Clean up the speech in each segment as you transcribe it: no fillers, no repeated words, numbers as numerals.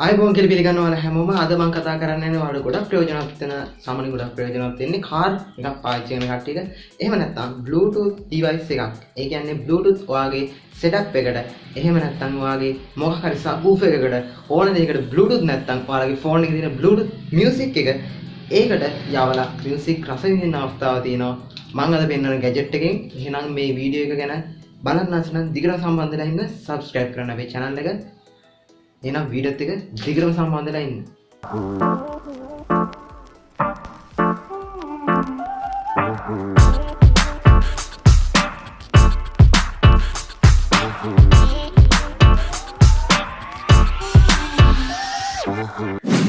ආයිබෝන් කියලා පිළිගන්න ඔයාලා හැමෝම අද මම කතා කරන්න යන්නේ ඔයාලට ගොඩක් ප්‍රයෝජනවත් වෙන සාමාන්‍ය ගොඩක් ප්‍රයෝජනවත් වෙන්නේ කාර් එකක් පාවිච්චි කරන කට්ටියට. එහෙම නැත්නම් Bluetooth device එකක්. ඒ කියන්නේ Bluetooth ඔයාගේ setup එකට එහෙම නැත්නම් ඔයාගේ මොකක් හරි subwoofer එකකට ඕන දෙයකට Bluetooth නැත්නම් ඔයාලගේ phone එකේ තියෙන Bluetooth music එක ඒකට යවලා music රස විඳින්න අවස්ථාවක් තියෙනවා. මම අද පෙන්නන gadget එකෙන්. එහෙනම් මේ වීඩියෝ එක ගැන බලන්න නැත්නම් දිගට සම්බන්ධ වෙලා ඉන්න subscribe කරන්න අපේ channel එක. එහෙනම් වීඩියෝත් එක දිගටම සම්බන්ධ වෙලා ඉන්න.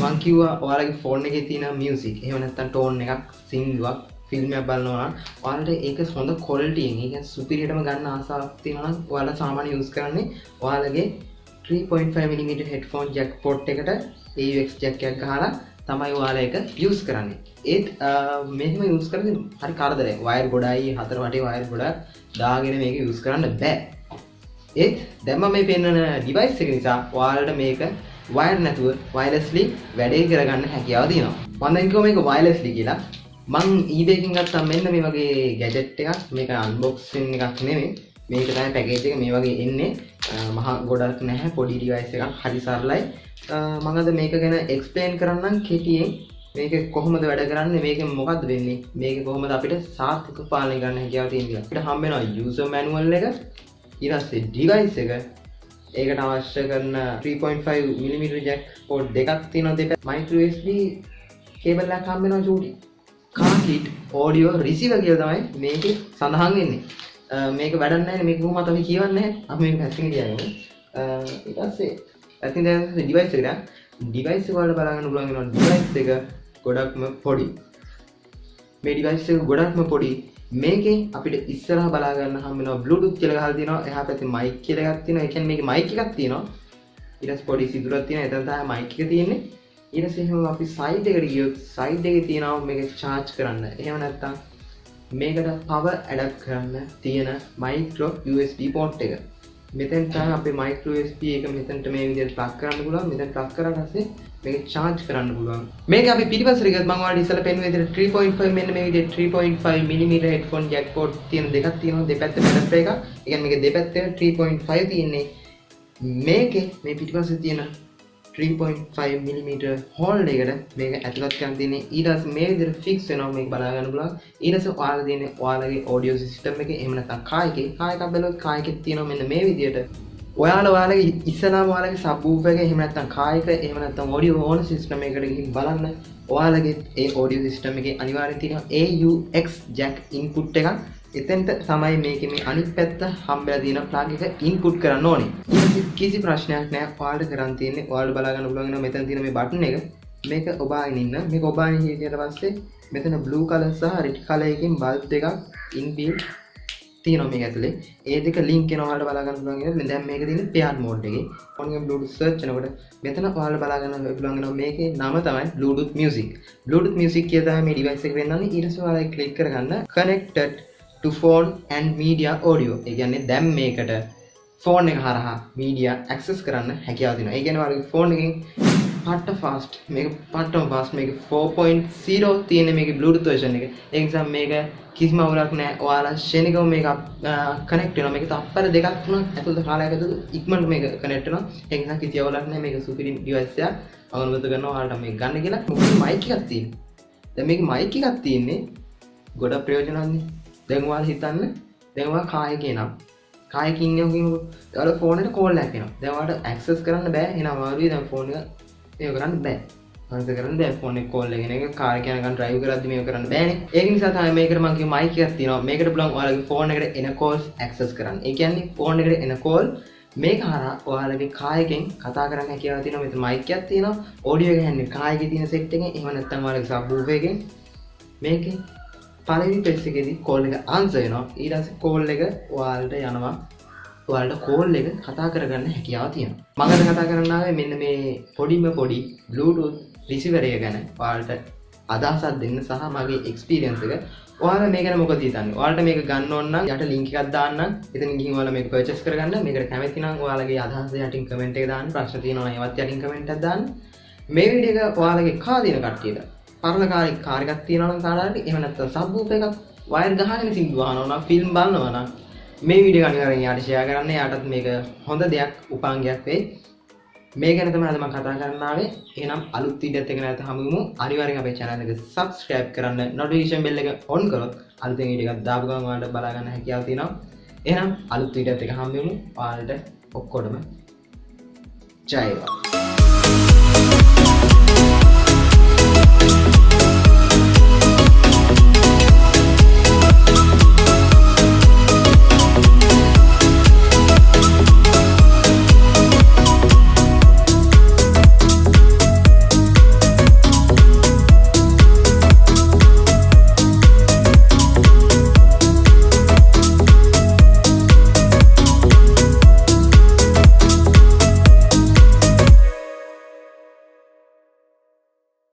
මං කිව්වා ඔයාලගේ ෆෝන් එකේ තියෙන මියුසික් එහෙම නැත්නම් ටෝන් එකක් සින්දුවක් ෆිල්ම් එකක් බලනවා නම් ඔයාලට ඒක හොඳ ක්වොලිටි එකකින් ඒ කියන්නේ සුපිරියටම ගන්න ආසාවක් තියෙනවා නම් ඔයාලා සාමාන්‍ය යූස් කරන්නේ ඔයාලගේ 3.5mm headphone jack port එකට AUX jack එකක් ගහලා තමයි ඔයාලා ඒක යූස් කරන්නේ. ඒත් මෙහෙම යූස් කරද්දී හරි කරදරයි. වයර් ගොඩයි හතර වටේ වයර් ගොඩක් දාගෙන මේක යූස් කරන්න බෑ. ඒත් දැන් මම මේ පෙන්නන device එක නිසා ඔයාලට මේක වයර් නැතුව wirelessly වැඩේ කරගන්න හැකියාව තියෙනවා. මම දැන් කිව්වා මේක wirelessly කියලා. මං eBay එකෙන් ගත්තා මෙන්න මේ වගේ gadget එකක්. මේක unboxing එකක් නෙමෙයි. මේක තමයි පැකේජ් එක මේ වගේ එන්නේ. මහා ගොඩක් නැහැ පොඩි device එකක් හරි සරලයි. මම අද මේක ගැන explain කරන්නම් කෙටියෙන්. මේක කොහොමද වැඩ කරන්නේ? මේකෙන් මොකද්ද වෙන්නේ? මේක කොහොමද අපිට සාර්ථක පාලනය කරන්න හැකියාව තියෙන්නේ? අපිට හම්බ වෙනවා user manual එක. ඊට පස්සේ device එක. ඒකට අවශ්‍ය කරන 3.5mm jack port දෙකක් තියෙනවා දෙපැත්ත. micro USB cable එකක් හම්බ වෙනවා චූටි. car kit audio receiver කියලා තමයි මේකේ සඳහන් වෙන්නේ. මේක වැඩක් නැහැ මේක කොහොමද අපි කියවන්නේ නැහැ. අපි මේක පැත්තකින් තියාගමු. ඊට පස්සේ පැත්තකින් දැන් device එක වල බලන්න පුළුවන් වෙනවා device එක ගොඩක්ම පොඩි. මේ device එක ගොඩක්ම පොඩි. මේකේ අපිට ඉස්සරහා බලා ගන්න හම් වෙනවා Bluetooth කියලා ගහලා තියෙනවා. එහා පැත්තේ mic කියලා එකක් තියෙනවා. ඒ කියන්නේ මේකේ mic එකක් තියෙනවා. ඊට පස්සේ පොඩි සිදුරක් තියෙනවා. එතන තමයි mic එක තියෙන්නේ. ඊට පස්සේ එහෙම අපි side එකට ගියොත් side එකේ තියෙනවා මේක charge කරන්න. එහෙම නැත්නම් මේකට power adapt කරන්න තියෙන micro USB port එක. මෙතෙන් තමයි අපේ micro USB එක මෙතනට මේ විදිහට plug කරන්න පුළුවන්. මෙතන plug කරාට පස්සේ මේක charge කරන්න පුළුවන්. මේක අපි පිටිපස්සට ගියත් මම ඔයාලට ඉස්සෙල්ලා පෙන්වුවේ විදිහට 3.5 මෙන්න මේ විදිහට 3.5mm headphone jack port තියෙන දෙකක් තියෙනවා. දෙපැත්තේ setup එකක්. ඒ කියන්නේ මේක දෙපැත්තේ 3.5 තියෙන්නේ. මේකේ මේ පිටිපස්සේ තියෙන 3.5mm hole එකට මේක ඇතුළත් කරන් තියෙන්නේ. ඊට පස්සේ මේ විදිහට fix වෙනවා මේක බලා ගන්න පුළුවන්. ඊට පස්සේ ඔයාලා තියෙන්නේ ඔයාලගේ audio system එකේ එහෙම නැත්නම් කායකේ කායකක් බැලුවොත් කායකෙත් තියෙනවා මෙන්න මේ විදිහට. ඔයාලගේ ඉස්සලාම ඔයාලගේ subwoofer එක එහෙම නැත්නම් කායක එහෙම නැත්නම් audio on system එකකට ගිහින් බලන්න. ඔයාලගේ ඒ audio system එකේ අනිවාර්යෙන් තියෙනවා AUX jack input එකක්. එතෙන්ට තමයි මේකේ මේ අනිත් පැත්ත හම්බෙලා තියෙන plug එක input කරන්න ඕනේ. ඊට කිසි ප්‍රශ්නයක් නැහැ. ඔයාලට කරන් තියෙන්නේ ඔයාලට බලා ගන්න පුළුවන් වෙනවා මෙතන තියෙන මේ button එක. මේක ඔබාගෙන ඉන්න. මේක ඔබාගෙන හිටියට පස්සේ මෙතන blue color සහ red color එකකින් bulb දෙකක් inbuilt තියෙනවා මේක ඇතුලේ. ඒ දෙක link වෙනවා ඔයාලට බලා ගන්න පුළුවන් වෙනවා. දැන් මේක තියෙන්නේ paired mode එකේ. phone එකේ Bluetooth search කරනකොට මෙතන ඔයාලට බලා ගන්න පුළුවන් වෙනවා මේකේ නම තමයි Bluetooth music. Bluetooth music කියලා තමයි මේ device එක වෙන්නන්නේ. ඊට පස්සේ ඔයාලා click කරගන්න connected to phone and media audio. ඒ කියන්නේ දැන් මේකට phone එක හරහා media access කරන්න හැකියාව තියෙනවා. ඒ කියන්නේ ඔයාලගේ phone එකෙන් පට්ට fast මේක පට්ටම fast මේක 4.0 තියෙන මේකේ Bluetooth version එක. ඒ නිසා මේක කිසිම අවුලක් නැහැ. ඔයාලා ශනිකව මේක connect වෙනවා. මේක තප්පර දෙකක් තුනක් ඇතුළත කාලයක් ඇතුළත ඉක්මනට මේක connect වෙනවා. ඒ නිසා කිසි අවුලක් නැහැ. මේක සුපිරි device එකක්. අනුමත කරනවා ඔයාලට මේක ගන්න කියලා. මොකද mic එකක් තියෙනවා. දැන් මේක mic එකක් තියෙන්නේ ගොඩක් ප්‍රයෝජනවත්. දැන් ඔයාලා හිතන්න දැන් ඔයා කායකේ නම් කායකේ ඉන්නේ කියනකොට ඔයාලා ෆෝන් එකට කෝල් එකක් එනවා. දැන් ඔයාලට ඇක්සස් කරන්න බෑ. එහෙනම් අමාරුයි දැන් ෆෝන් එක මේක කරන්න බෑ. ආන්සර් කරන්න බෑ ෆෝන් එක කෝල් එකගෙන එක කාර් එක යනකම් ඩ්‍රයිව් කරද්දි මේක කරන්න බෑනේ. ඒක නිසා තමයි මේකට මම කිව්ව මයික් එකක් තියෙනවා. මේකට පුළුවන් ඔයාලගේ ෆෝන් එකට එන කෝල්ස් ඇක්සස් කරන්න. ඒ කියන්නේ ෆෝන් එකට එන කෝල් මේක හරහා ඔයාලගේ කායකෙන් කතා කරන්න හැකියාව තියෙනවා. මෙතන මයික් එකක් තියෙනවා. ඔඩියෝ එක හැන්නේ කායකේ තියෙන සෙට් එකෙන්. එහෙම නැත්නම් ඔයාලගේ subwoofer එකෙන් මේකේ පළවෙනි ප්‍රෙස් එකේදී කෝල් එක ආන්සර් වෙනවා. ඊට පස්සේ කෝල් එක ඔයාලට යනවා. ඔයාලට කෝල් එක කතා කරගන්න හැකියාව තියෙනවා. මම අද කතා කරන්න ආවේ මෙන්න මේ පොඩිම පොඩි Bluetooth receiver එක ගැන. ඔයාලට අදහසක් දෙන්න සහ මගේ experience එක ඔයාලා මේක ගැන මොකද හිතන්නේ? ඔයාලට මේක ගන්න ඕන නම් යට link එකක් දාන්නම්. එතන ගිහින් ඔයාලා මේක purchase කරගන්න. මේකට කැමති නම් ඔයාලගේ අදහස් යටින් comment එක දාන්න. ප්‍රශ්න තියෙනවා නම් ඒවත් යටින් comment එකක් දාන්න. මේ වීඩියෝ එක ඔයාලගේ කා දින කට්ටියට පරණ කාර් එකක් තියෙනවා නම් කාට හරි එහෙම නැත්නම් subwoofer එකක් වයර් ගහගෙන සින්දු අහනවා නම් ෆිල්ම් බලනවා නම් මේ වීඩියෝ එක අනිවාර්යෙන් යාට ෂෙයා කරන්න. යාටත් මේක හොඳ දෙයක් උපාංගයක් වෙයි. මේ ගැන තමයි අද මම කතා කරන්න ආවේ. එහෙනම් අලුත් වීඩියෝත් එක නැවත හමුවෙමු. අනිවාර්යෙන් අපේ channel එක subscribe කරන්න, notification bell එක on කරොත් අලුතෙන් වීඩියෝ එකක් දාපු ගමන් ඔයාලට බලා ගන්න හැකියාව තියෙනවා. එහෙනම් අලුත් වීඩියෝත් එක හමුවෙමු. ඔයාලට ඔක්කොටම ජය වේවා.